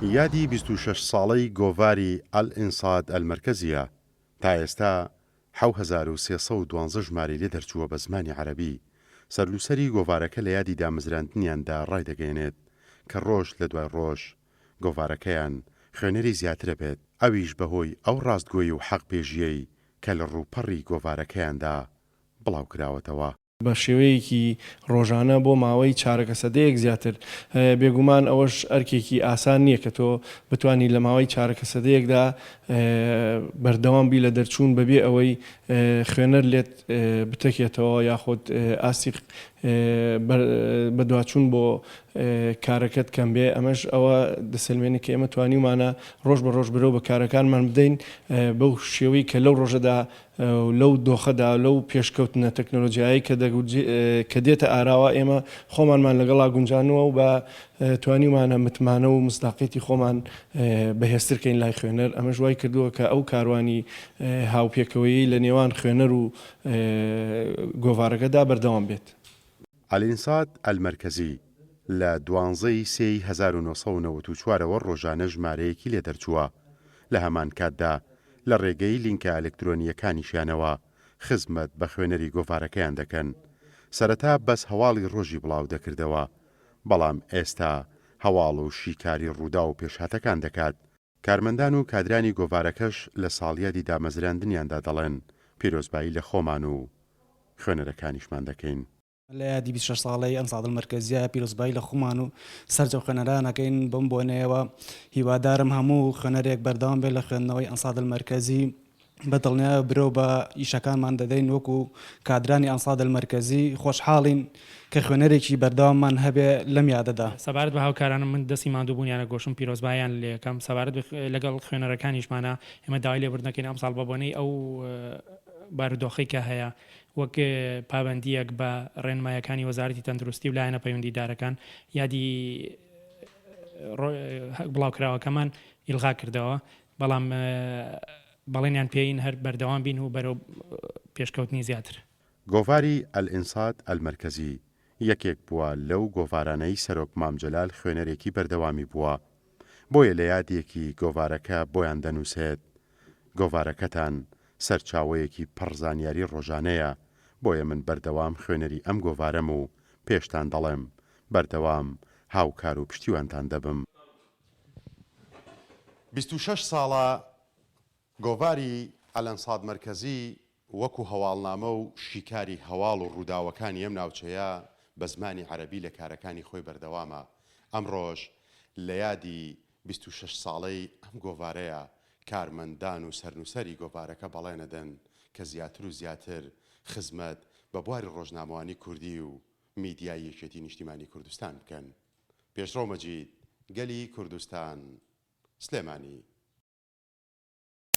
یادی 26 ساڵەی گۆڤاری ئەل-ئینساد ئەلمەرکەزیە. تا ئێستا 7312 ژمارە لێ دەرچووە بە زمانی عەرەبی. سەرلوسەری گۆڤارەکە لە یادی دامەزراندنیاندا ڕایدەگەێنێت کە ڕۆژ لە دوای ڕۆژ گۆڤارەکەیان خوێنەری زیاترە بێت، ئەویش بەهۆی ئەو ڕاستگۆیی و حەقپێژیەی کە لە ڕووپەڕی گۆڤارەکەیاندا بڵاو کراوەتەوە. بە شێوەیەکی ڕۆژانە بۆ ماوەی چارەکە سەدەیەک زیاتر. بێگومان ئەوەش ئەرکێکی ئاسان نییە کە تۆ بتانی لە ماوەی چارەکە سەدەیەکدا بەردەوام بی لە دەرچوون بەبێ ئەوەی خوێنەر لێت بتەکێتەوە یاخود ئاسی بەدواچوون بۆ کارەکەت کەم بێ. ئەمەش ئەوە دەسەلمێنی کە ئێمە توانیمانە ڕۆژ بە ڕۆژ برەوە بە کارەکانمان بدەین بەو شێوەی کە لەو ڕۆژەدا لەو دۆخەدا لەو پێشکەوتنە تەکنۆلۆژیایی کە دێتە ئاراوە ئێمە خۆمانمان لەگەڵا گونجانەوە و بە توانیمانە متمانە و مستاقیتی خۆمان بەهێزترکەین لای خوێنەر. ئەمەش وای کردووە کە ئەو کاروانی هاوپێکەوەیی لە نێوان خوێنەر و گۆڤارەکەدا بەردەوام بێت. ئەل-ئینساد ئەلمەرکەزی لە 12ی سێی 1994ەوە ڕۆژانە ژمارەیەکی لێ دەرچووە. لە هەمان کاتدا لە ڕێگەی لینکە ئەلکترۆنیەکانیشیانەوە خزمەت بە خوێنەری گۆڤارەکەیان دەکەن. سەرەتا بەس هەواڵی ڕۆژی بڵاو دەکردەوە، بەڵام ئێستا هەواڵ و شیکاری ڕوودا و پێشهاتەکان دەکات. کارمەندان و کادرانی گۆڤارەکەش لە ساڵیادی دامەزراندنیاندا دەڵێن پیرۆزبایی لە خۆمان و خوێنەرەکانیشمان دەکەین. لە یادی 26 ساڵەی ئەنساد ئەلمەرکەزیە پیرۆزبایی لە خۆمان و سەرجە خوێنەرانەکەین. بم بۆنەوە هیوادارم هەموو خوێنەرێک بەردەوام بێت لە خوێندنەوەی ئەنساد ئەلمەرکەزی. بەدڵنیا برەو بە ئیشەکانمان دەدەین وەکو کادرانی ئەنساد ئەلمەرکەزی. خۆشحاڵین کە خوێنەرێکی بەردەواممان هەبێ لەم یادەدا. سەبارەت بە هاوکارانم من دەستی ماندووبوونیانە گۆشم پیرۆزبایان لێکەم. سەبارەت لەگەڵ خوێنەرەکانیشمانە ئێمە داوای لێبوردنەکەین ئەم ساڵ بەبوونەی ئەو بارودۆخەی کە هەیە وەک پابەندیەک بە ڕێنمایەکانی وەزارەتی تەندروستی و لایەنە پەیوەندیدارەکان یادی بڵاوکراوەکەمان ئیلغا کردەوە، بەڵام بەڵێنیان پێین هەر بەردەوام بین و بەرەو پێشکەوتنی زیاتر. گۆڤاری ئەل-ئینساد ئەلمەرکەزی یەکێک بووە لەو گۆڤارانەی سەرۆک مامجەلال خوێنەرێکی بەردەوامی بووە. بۆیە لە یادێکی گۆڤارەکە بۆیان دەنووسێت گۆڤارەکەتان سەرچاوەیەکی پڕزانیاری ڕۆژانەیە، بۆیە من بەردەوام خوێنەری ئەم گۆڤارەم و پێشتان دەڵێم بەردەوام هاوکار و پشتیوانتان دەبم. 26 ساڵە گۆڤاری ئەل-ئینساد مەرکەزی وەکو هەواڵنامە و شیکاری هەواڵ و ڕووداوەکانی ئەم ناوچەیە بە زمانی عەرەبی لە کارەکانی خۆی بەردەوامە. ئەمڕۆژ لە یادی 26 ساڵەی ئەم گۆڤارەیە کارمەندان و سەرنووسەری گۆڤارەکە بەڵێنەدەن کە زیاتر و زیاتر خزمەت بە بواری ڕۆژنامەوانی کوردی و میدیای یەکێتی نیشتیمانی کوردستان بکەن. پێشڕۆ مەجید، گەلی کوردستان، سلێمانی.